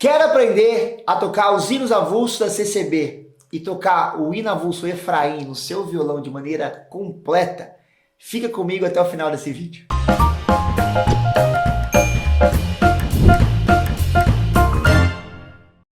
Quer aprender a tocar os hinos avulsos da CCB e tocar o hino avulso Efraim no seu violão de maneira completa? Fica comigo até o final desse vídeo.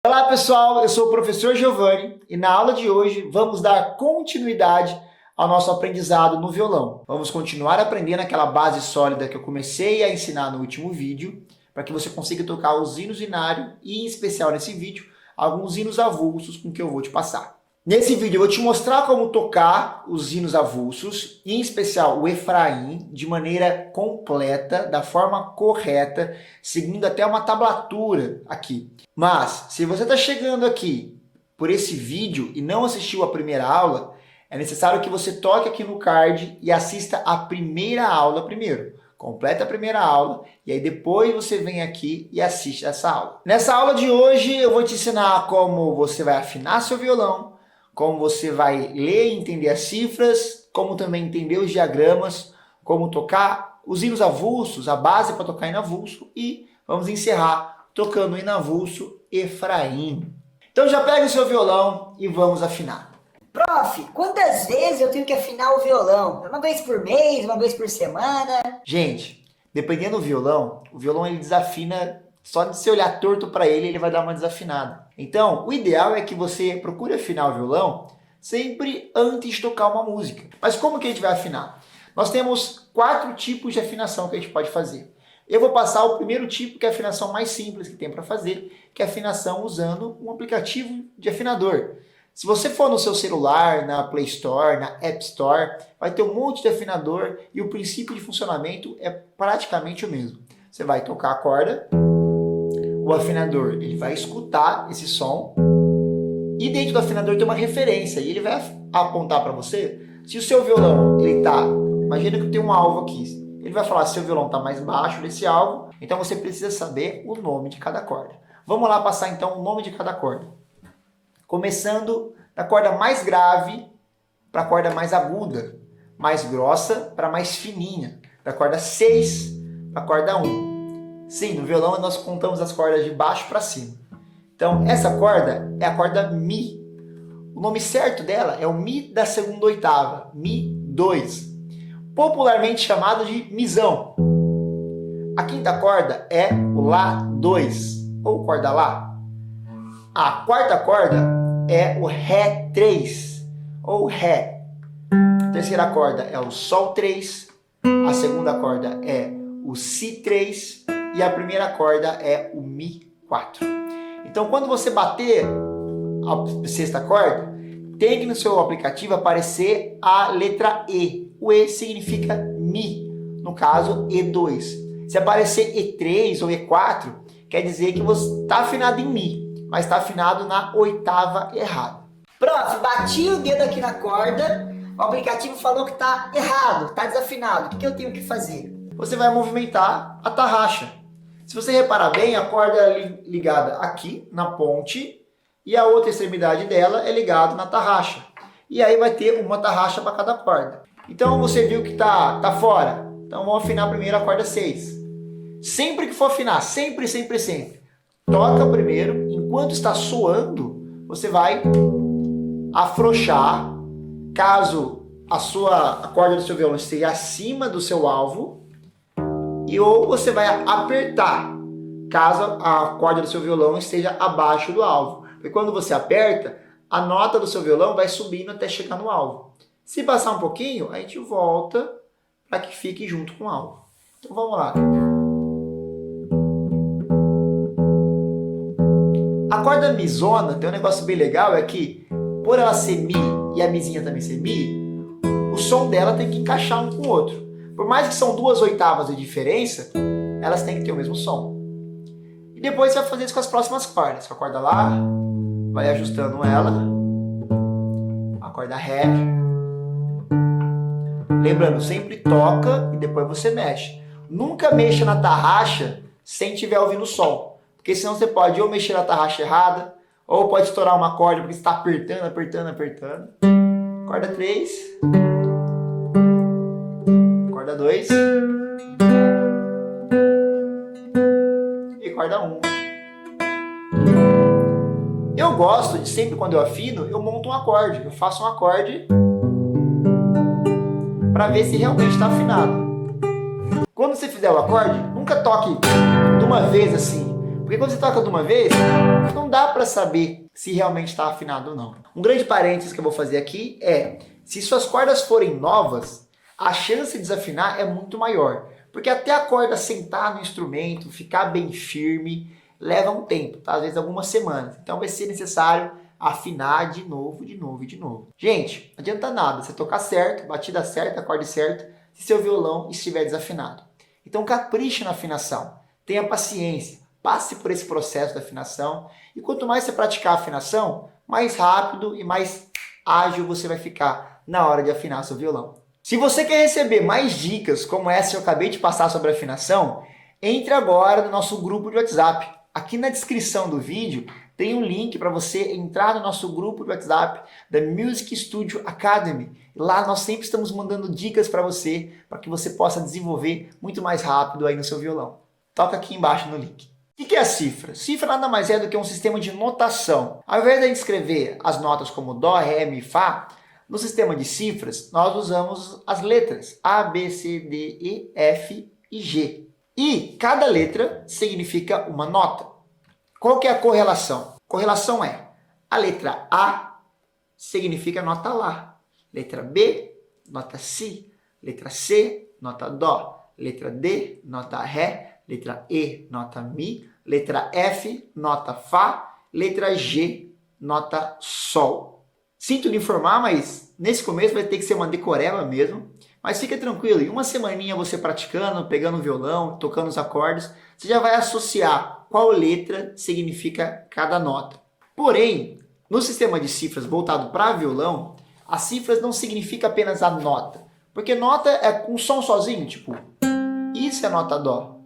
Olá pessoal, eu sou o professor Giovanni e na aula de hoje vamos dar continuidade ao nosso aprendizado no violão. Vamos continuar aprendendo aquela base sólida que eu comecei a ensinar no último vídeo, para que você consiga tocar os hinos inários e, em especial nesse vídeo, alguns hinos avulsos com que eu vou te passar. Nesse vídeo eu vou te mostrar como tocar os hinos avulsos, em especial o Efraim, de maneira completa, da forma correta, seguindo até uma tablatura aqui. Mas, se você está chegando aqui por esse vídeo e não assistiu a primeira aula, é necessário que você toque aqui no card e assista a primeira aula primeiro. Completa a primeira aula e aí depois você vem aqui e assiste essa aula. Nessa aula de hoje eu vou te ensinar como você vai afinar seu violão, como você vai ler e entender as cifras, como também entender os diagramas, como tocar os hinos avulsos, a base para tocar hino avulso e vamos encerrar tocando o hino avulso Efraim. Então já pega o seu violão e vamos afinar. Prof, quantas vezes eu tenho que afinar o violão? Uma vez por mês, uma vez por semana? Gente, dependendo do violão, o violão ele desafina, só de você olhar torto para ele, ele vai dar uma desafinada. Então, o ideal é que você procure afinar o violão sempre antes de tocar uma música. Mas como que a gente vai afinar? Nós temos 4 tipos de afinação que a gente pode fazer. Eu vou passar o primeiro tipo, que é a afinação mais simples que tem para fazer, que é a afinação usando um aplicativo de afinador. Se você for no seu celular, na Play Store, na App Store, vai ter um monte de afinador e o princípio de funcionamento é praticamente o mesmo. Você vai tocar a corda, o afinador ele vai escutar esse som e dentro do afinador tem uma referência e ele vai apontar para você se o seu violão, ele tá, imagina que tem um alvo aqui, ele vai falar se o seu violão está mais baixo desse alvo, então você precisa saber o nome de cada corda. Vamos lá passar então o nome de cada corda. Começando da corda mais grave para a corda mais aguda, mais grossa para mais fininha, da corda 6 para a corda 1. Sim, no violão nós contamos as cordas de baixo para cima. Então, essa corda é a corda Mi. O nome certo dela é o Mi da segunda oitava, Mi 2, popularmente chamado de Mizão. A quinta corda é o Lá 2, ou corda Lá. A quarta corda é o Ré 3, ou Ré. A terceira corda é o Sol 3, a segunda corda é o Si 3 e a primeira corda é o Mi 4. Então, quando você bater a sexta corda, tem que no seu aplicativo aparecer a letra E. O E significa Mi, no caso E2. Se aparecer E3 ou E4, quer dizer que você está afinado em Mi, mas está afinado na oitava errada. Prof, bati o dedo aqui na corda, o aplicativo falou que tá errado, tá desafinado. O que eu tenho que fazer? Você vai movimentar a tarraxa. Se você reparar bem, a corda é ligada aqui na ponte e a outra extremidade dela é ligada na tarraxa. E aí vai ter uma tarraxa para cada corda. Então você viu que tá fora. Então vamos afinar primeiro a corda 6. Sempre que for afinar, sempre, toca primeiro, enquanto está soando, você vai afrouxar, caso a corda do seu violão esteja acima do seu alvo, ou você vai apertar, caso a corda do seu violão esteja abaixo do alvo. Porque quando você aperta, a nota do seu violão vai subindo até chegar no alvo. Se passar um pouquinho, a gente volta para que fique junto com o alvo. Então vamos lá. A corda mizona tem um negócio bem legal, é que por ela ser Mi e a mizinha também ser Mi, o som dela tem que encaixar um com o outro. Por mais que são 2 oitavas de diferença, elas têm que ter o mesmo som. E depois você vai fazer isso com as próximas cordas. Com a corda Lá, vai ajustando ela. A corda Ré. Lembrando, sempre toca e depois você mexe. Nunca mexa na tarraxa sem estiver ouvindo o som. Porque senão você pode ou mexer na tarraxa errada, ou pode estourar uma corda porque você está apertando. Corda 3. Corda 2. E corda 1. Eu gosto de sempre quando eu afino, eu monto um acorde. Eu faço um acorde para ver se realmente está afinado. Quando você fizer o acorde, nunca toque de uma vez assim. Porque quando você toca de uma vez, não dá para saber se realmente está afinado ou não. Um grande parênteses que eu vou fazer aqui é, se suas cordas forem novas, a chance de desafinar é muito maior. Porque até a corda sentar no instrumento, ficar bem firme, leva um tempo, tá? Às vezes algumas semanas. Então vai ser necessário afinar de novo, de novo e de novo. Gente, não adianta nada você tocar certo, batida certa, acorde certo, se seu violão estiver desafinado. Então capriche na afinação, tenha paciência, passe por esse processo da afinação e quanto mais você praticar a afinação, mais rápido e mais ágil você vai ficar na hora de afinar seu violão. Se você quer receber mais dicas como essa que eu acabei de passar sobre afinação, entre agora no nosso grupo de WhatsApp. Aqui na descrição do vídeo tem um link para você entrar no nosso grupo de WhatsApp da Music Studio Academy. Lá nós sempre estamos mandando dicas para você, para que você possa desenvolver muito mais rápido aí no seu violão. Toca aqui embaixo no link. O que é a cifra? Cifra nada mais é do que um sistema de notação. Ao invés de a gente escrever as notas como Dó, Ré, Mi, Fá, no sistema de cifras nós usamos as letras A, B, C, D, E, F e G. E cada letra significa uma nota. Qual que é a correlação? Correlação é a letra A significa nota Lá, letra B, nota Si, letra C, nota Dó, letra D, nota Ré, letra E, nota Mi, letra F, nota Fá, letra G, nota Sol. Sinto lhe informar, mas nesse começo vai ter que ser uma decoreba mesmo. Mas fica tranquilo, em uma semaninha você praticando, pegando o violão, tocando os acordes, você já vai associar qual letra significa cada nota. Porém, no sistema de cifras voltado para violão, as cifras não significam apenas a nota. Porque nota é com som sozinho, tipo, isso é nota Dó.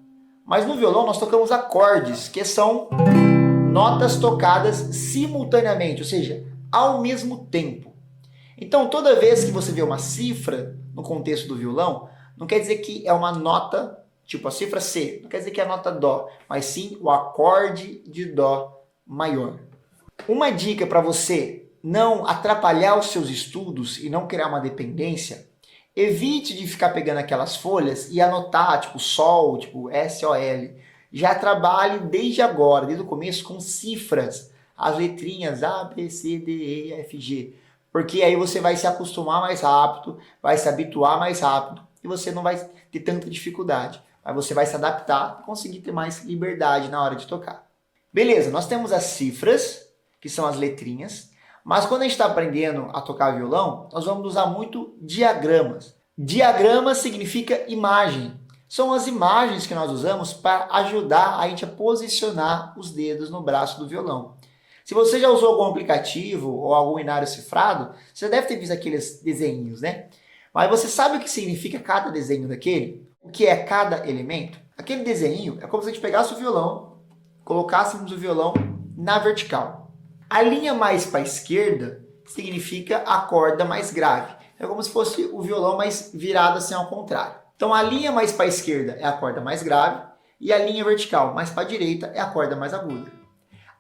Mas no violão nós tocamos acordes, que são notas tocadas simultaneamente, ou seja, ao mesmo tempo. Então, toda vez que você vê uma cifra no contexto do violão, não quer dizer que é uma nota, tipo a cifra C, não quer dizer que é a nota Dó, mas sim o acorde de Dó maior. Uma dica para você não atrapalhar os seus estudos e não criar uma dependência, evite de ficar pegando aquelas folhas e anotar, tipo Sol, tipo S-O-L. Já trabalhe desde agora, desde o começo, com cifras, as letrinhas A, B, C, D, E, F, G. Porque aí você vai se acostumar mais rápido, vai se habituar mais rápido e você não vai ter tanta dificuldade. Mas você vai se adaptar e conseguir ter mais liberdade na hora de tocar. Beleza, nós temos as cifras, que são as letrinhas, mas quando a gente está aprendendo a tocar violão, nós vamos usar muito diagramas. Diagrama significa imagem. São as imagens que nós usamos para ajudar a gente a posicionar os dedos no braço do violão. Se você já usou algum aplicativo ou algum inário cifrado, você deve ter visto aqueles desenhos, né? Mas você sabe o que significa cada desenho daquele? O que é cada elemento? Aquele desenho é como se a gente pegasse o violão, colocássemos o violão na vertical. A linha mais para a esquerda significa a corda mais grave. É como se fosse o violão mais virado assim ao contrário. Então a linha mais para a esquerda é a corda mais grave e a linha vertical mais para a direita é a corda mais aguda.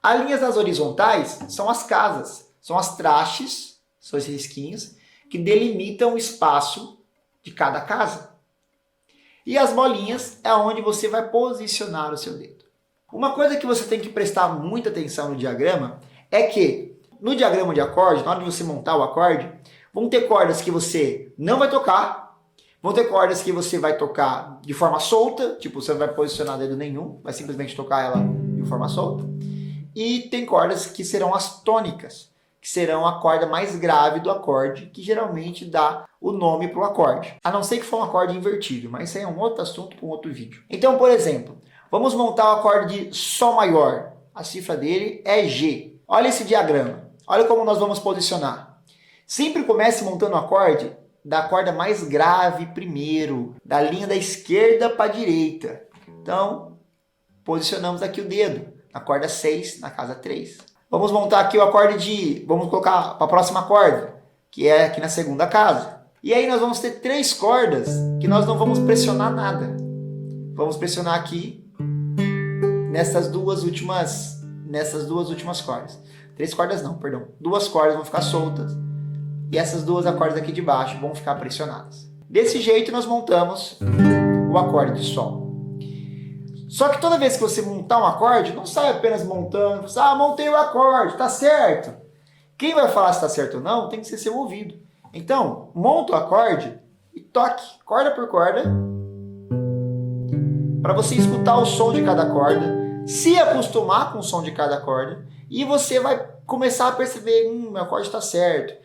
As linhas nas horizontais são as casas, são as trastes, são esses risquinhos, que delimitam o espaço de cada casa. E as bolinhas é onde você vai posicionar o seu dedo. Uma coisa que você tem que prestar muita atenção no diagrama é que no diagrama de acorde, na hora de você montar o acorde, vão ter cordas que você não vai tocar, vão ter cordas que você vai tocar de forma solta, tipo você não vai posicionar dedo nenhum, vai simplesmente tocar ela de forma solta. E tem cordas que serão as tônicas, que serão a corda mais grave do acorde, que geralmente dá o nome para o acorde. A não ser que for um acorde invertido, mas isso aí é um outro assunto para um outro vídeo. Então, por exemplo, vamos montar o acorde de Sol maior. A cifra dele é G. Olha esse diagrama. Olha como nós vamos posicionar. Sempre comece montando o acorde da corda mais grave primeiro, da linha da esquerda para a direita. Então, posicionamos aqui o dedo. Na corda 6, na casa 3. Vamos montar aqui o acorde de... Vamos colocar para a próxima corda, que é aqui na segunda casa. E aí nós vamos ter 3 cordas que nós não vamos pressionar nada. Vamos pressionar aqui nessas duas últimas nessas duas últimas cordas. 3 cordas não, perdão. 2 cordas vão ficar soltas. E essas 2 cordas aqui de baixo vão ficar pressionadas. Desse jeito nós montamos o acorde de Sol. Só que toda vez que você montar um acorde, não sai apenas montando, montei o acorde, tá certo. Quem vai falar se tá certo ou não tem que ser seu ouvido. Então, monta o acorde e toque, corda por corda, para você escutar o som de cada corda, se acostumar com o som de cada corda, e você vai começar a perceber, meu acorde tá certo.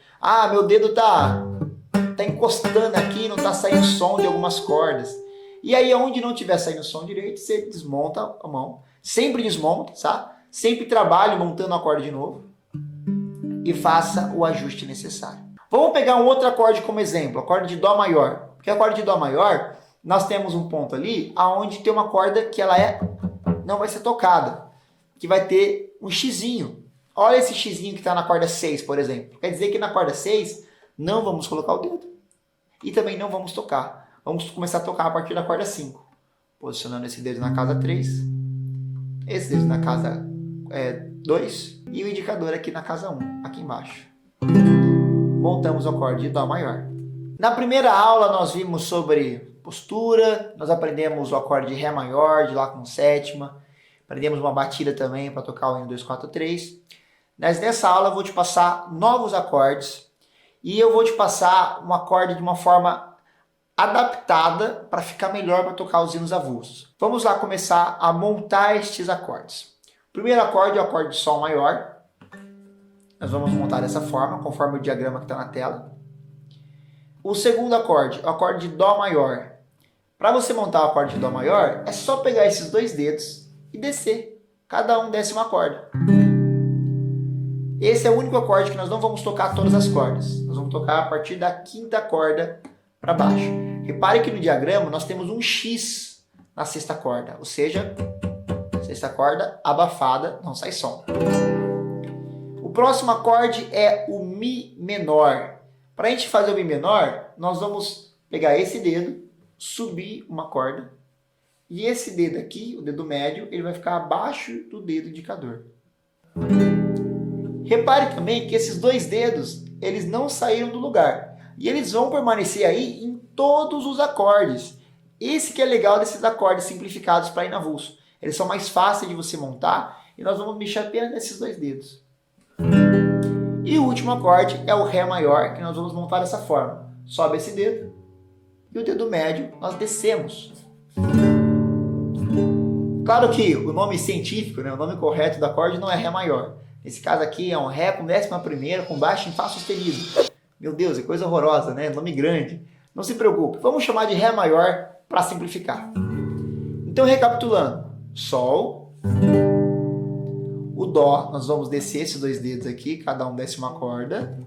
Meu dedo tá encostando aqui, não tá saindo som de algumas cordas. E aí, onde não tiver saindo som direito, você desmonta a mão. Sempre desmonta, tá? Sempre trabalhe montando o acorde de novo. E faça o ajuste necessário. Vamos pegar um outro acorde como exemplo, acorde de Dó maior. Porque acorde de Dó maior, nós temos um ponto ali, onde tem uma corda que ela não vai ser tocada. Que vai ter um xizinho. Olha esse xizinho que está na corda 6, por exemplo. Quer dizer que na corda 6, não vamos colocar o dedo. E também não vamos tocar. Vamos começar a tocar a partir da corda 5. Posicionando esse dedo na casa 3. Esse dedo na casa 2. E o indicador aqui na casa 1, aqui embaixo. Montamos o acorde de Dó maior. Na primeira aula nós vimos sobre postura. Nós aprendemos o acorde de Ré maior, de Lá com sétima. Aprendemos uma batida também para tocar o 1, 2, 4, 3. Mas nessa aula eu vou te passar novos acordes. E eu vou te passar um acorde de uma forma adaptada para ficar melhor para tocar os hinos avulsos. Vamos lá começar a montar estes acordes. O primeiro acorde é o acorde de Sol maior. Nós vamos montar dessa forma, conforme o diagrama que está na tela. O segundo acorde é o acorde de Dó maior. Para você montar o acorde de Dó maior, é só pegar esses 2 dedos e descer. Cada um desce uma corda. Esse é o único acorde que nós não vamos tocar todas as cordas. Nós vamos tocar a partir da 5ª corda para baixo. Repare que no diagrama nós temos um X na 6ª corda, ou seja, 6ª corda abafada, não sai som. O próximo acorde é o Mi menor. Para a gente fazer o Mi menor, nós vamos pegar esse dedo, subir uma corda, e esse dedo aqui, o dedo médio, ele vai ficar abaixo do dedo indicador. Repare também que esses 2 dedos, eles não saíram do lugar. E eles vão permanecer aí em todos os acordes. Esse que é legal desses acordes simplificados para ir na avulso. Eles são mais fáceis de você montar e nós vamos mexer apenas nesses 2 dedos. E o último acorde é o Ré maior, que nós vamos montar dessa forma. Sobe esse dedo e o dedo médio nós descemos. Claro que o nome científico, o nome correto do acorde não é Ré maior. Nesse caso aqui é um Ré com 11ª com baixo em Fá sustenido. Meu Deus, é coisa horrorosa, né? Nome grande. Não se preocupe, vamos chamar de Ré maior para simplificar. Então, recapitulando. Sol. O Dó, nós vamos descer esses 2 dedos aqui, cada um desce uma corda.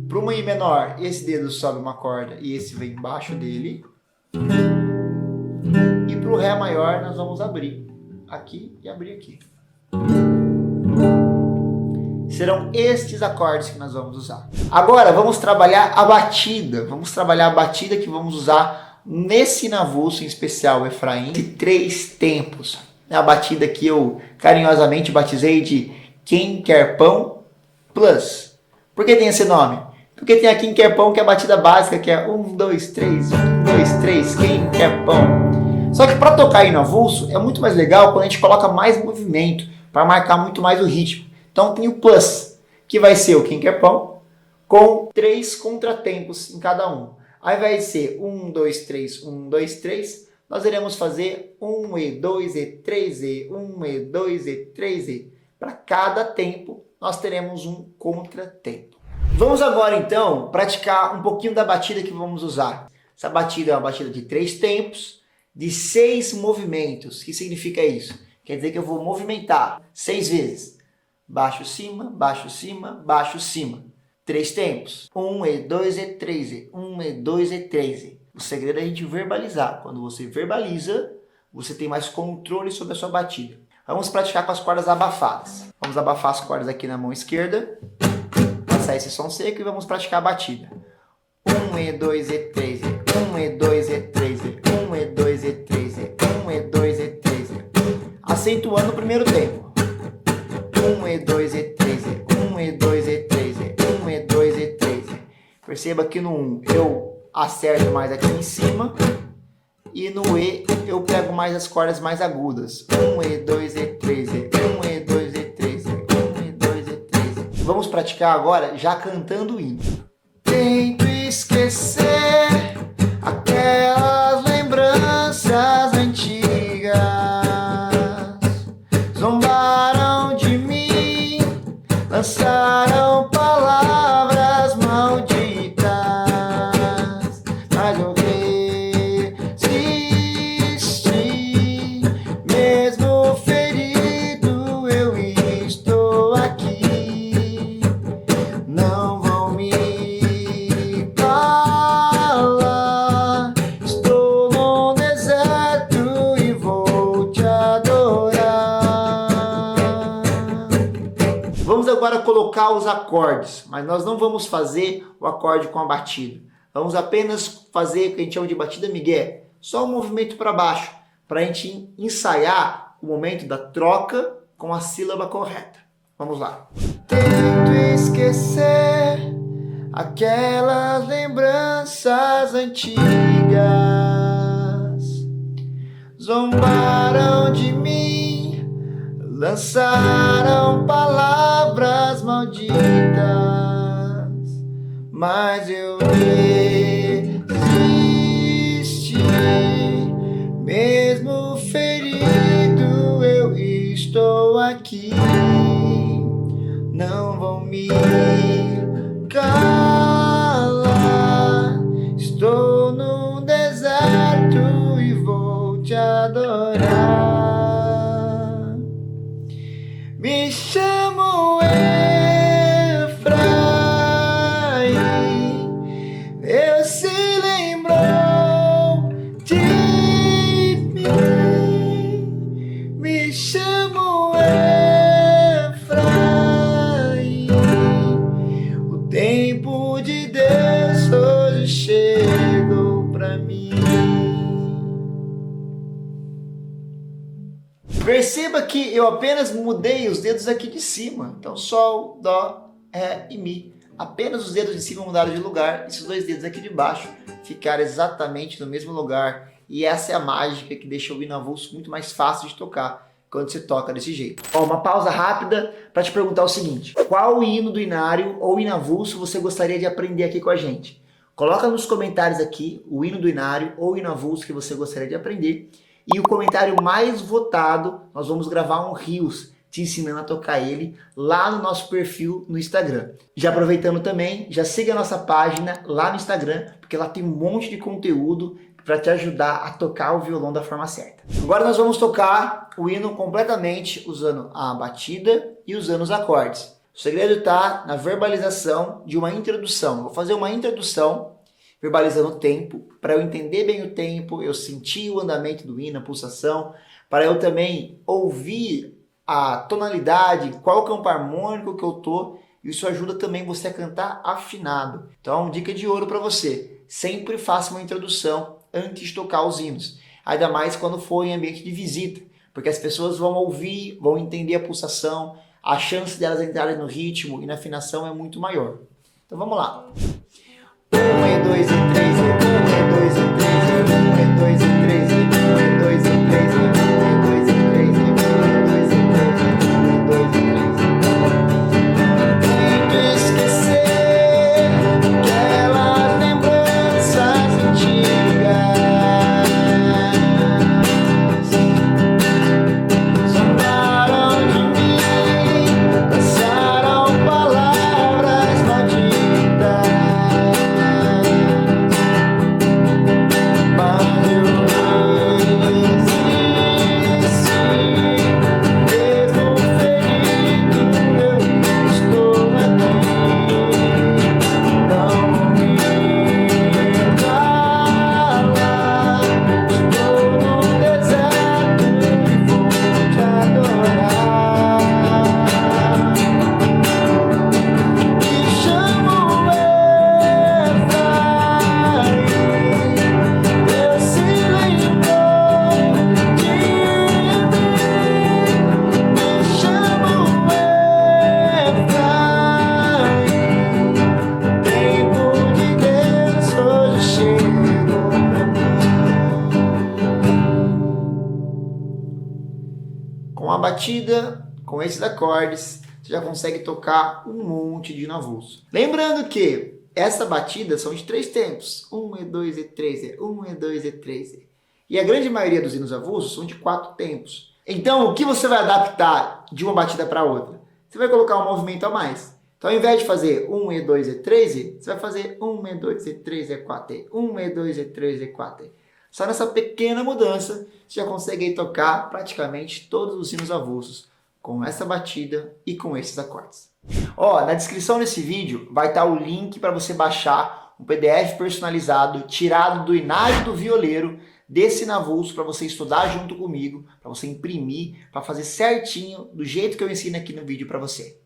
Para o Mi menor, esse dedo sobe uma corda e esse vem embaixo dele. E para o Ré maior, nós vamos abrir aqui e abrir aqui. Serão estes acordes que nós vamos usar. Agora vamos trabalhar a batida. Vamos trabalhar a batida que vamos usar nesse hino avulso, em especial o Efraim, de 3 tempos. É a batida que eu carinhosamente batizei de Quem Quer Pão Plus. Por que tem esse nome? Porque tem a Quem Quer Pão, que é a batida básica, que é 1, 2, 3, 1, 2, 3, Quem Quer Pão. Só que para tocar hino avulso é muito mais legal quando a gente coloca mais movimento, para marcar muito mais o ritmo. Então tem o plus, que vai ser o Quem Quer Pão, com 3 contratempos em cada um. Ao invés de ser 1, 2, 3, 1, 2, 3, nós iremos fazer 1E, 2E, 3E, 1E, 2E, 3E. Para cada tempo, nós teremos um contratempo. Vamos agora, então, praticar um pouquinho da batida que vamos usar. Essa batida é uma batida de 3 tempos, de 6 movimentos. O que significa isso? Quer dizer que eu vou movimentar 6 vezes. Baixo, cima, baixo, cima, baixo, cima. 3 tempos. 1E, 2E, 3E. 1E, 2E, 3E. O segredo é a gente verbalizar. Quando você verbaliza, você tem mais controle sobre a sua batida. Vamos praticar com as cordas abafadas. Vamos abafar as cordas aqui na mão esquerda. Passar esse som seco e vamos praticar a batida. 1E, 2E, 3E. 1E, 2E, 3E. 1E, 2E, 3E. 1E, 2E, 3E. As acentuando o primeiro tempo. 1 e 2 e 3 e 1 e 2 e 3 e 1 e 2 e 3 e. Perceba que no 1 eu acerto mais aqui em cima e no E eu pego mais as cordas mais agudas. 1 e 2 e 3 e 1 e 2 e 3 e 1 e 2 e 3 e. Vamos praticar agora já cantando o hino. Tento esquecer aquelas lembranças antigas, zombaram de mim, lançaram palavras malditas, mas eu resisti, mesmo ferido eu estou aqui, não vão me calar, estou no deserto e vou te adorar. Vamos agora colocar os acordes, mas nós não vamos fazer o acorde com a batida. Vamos apenas fazer o que a gente chama de batida migué, só um movimento para baixo, para a gente ensaiar o momento da troca com a sílaba correta. Vamos lá. Tento esquecer aquelas lembranças antigas, zombaram de mim, lançaram palavras malditas, mas eu resisti, mesmo ferido eu estou aqui, não vão me calar, estou no deserto e vou te adorar. Me chamo Efraim, eu se lembrou de mim. Me chamo Efraim, o tempo de Deus hoje chegou pra mim. Perceba que eu apenas mudei os dedos aqui de cima. Então, Sol, Dó, Ré e Mi. Apenas os dedos de cima mudaram de lugar. Esses dois dedos aqui de baixo ficaram exatamente no mesmo lugar. E essa é a mágica que deixa o hino avulso muito mais fácil de tocar quando você toca desse jeito. Ó, uma pausa rápida para te perguntar o seguinte. Qual hino do inário ou hino avulso você gostaria de aprender aqui com a gente? Coloca nos comentários aqui o hino do inário ou hino avulso que você gostaria de aprender. E o comentário mais votado, nós vamos gravar um Reels te ensinando a tocar ele lá no nosso perfil no Instagram. Já aproveitando também, já siga a nossa página lá no Instagram, porque lá tem um monte de conteúdo para te ajudar a tocar o violão da forma certa. Agora nós vamos tocar o hino completamente usando a batida e usando os acordes. O segredo está na verbalização de uma introdução. Eu vou fazer uma introdução verbalizando o tempo, para eu entender bem o tempo, eu sentir o andamento do hino, a pulsação, para eu também ouvir a tonalidade, qual campo harmônico que eu tô. Isso ajuda também você a cantar afinado. Então, dica de ouro para você. Sempre faça uma introdução antes de tocar os hinos. Ainda mais quando for em ambiente de visita, porque as pessoas vão ouvir, vão entender a pulsação, a chance delas entrarem no ritmo e na afinação é muito maior. Então vamos lá. 1 e 2 e 3 e 1 e 2 e 3 e 1 e 2 e 3 e 1 e 2 e 3 e 1 e 2 e 3 e 1 e 2 e 3 e 1 e 2 e 3 e 1. Tento esquecer aquelas lembranças antigas, zombaram de mim, lançaram palavras malditas, mas eu Com a batida, com esses acordes, você já consegue tocar um monte de avulso. Lembrando que essa batida são de 3 tempos. 1, E2, E3, E1, E2, E3. E a grande maioria dos hinos avulsos são de 4 tempos. Então, o que você vai adaptar de uma batida para outra? Você vai colocar um movimento a mais. Então, ao invés de fazer 1, E2, E3, você vai fazer 1, E2, E3, E4, E1, E2, E3, E4. Só nessa pequena mudança, você já consegue aí tocar praticamente todos os hinos avulsos com essa batida e com esses acordes. Ó, na descrição desse vídeo vai estar o link para você baixar um PDF personalizado tirado do inário do violeiro desse avulso para você estudar junto comigo, para você imprimir, para fazer certinho do jeito que eu ensino aqui no vídeo para você.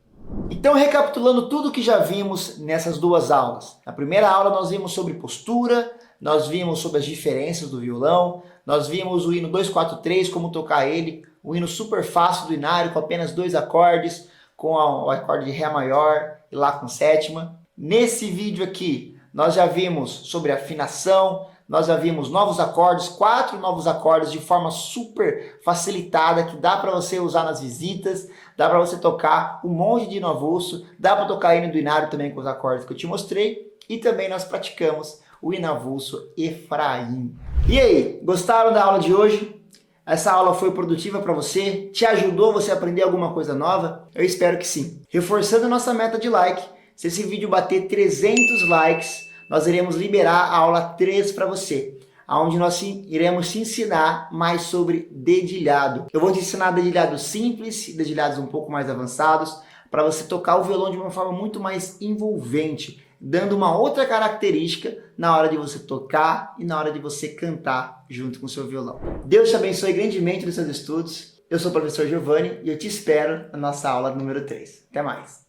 Então, recapitulando tudo que já vimos nessas duas aulas. Na primeira aula nós vimos sobre postura, nós vimos sobre as diferenças do violão, nós vimos o hino 243, como tocar ele, o hino super fácil do inário com apenas 2 acordes, com o acorde de Ré maior e Lá com sétima. Nesse vídeo aqui nós já vimos sobre afinação, nós já vimos novos acordes, 4 novos acordes de forma super facilitada que dá para você usar nas visitas, dá para você tocar um monte de hino avulso, dá para tocar hino do inário também com os acordes que eu te mostrei e também nós praticamos o hino avulso Efraim. E aí, gostaram da aula de hoje? Essa aula foi produtiva para você? Te ajudou você a aprender alguma coisa nova? Eu espero que sim. Reforçando nossa meta de like, se esse vídeo bater 300 likes, nós iremos liberar a aula 3 para você, onde nós iremos te ensinar mais sobre dedilhado. Eu vou te ensinar dedilhados simples, dedilhados um pouco mais avançados, para você tocar o violão de uma forma muito mais envolvente, dando uma outra característica na hora de você tocar e na hora de você cantar junto com o seu violão. Deus te abençoe grandemente nos seus estudos. Eu sou o professor Giovanni e eu te espero na nossa aula número 3. Até mais!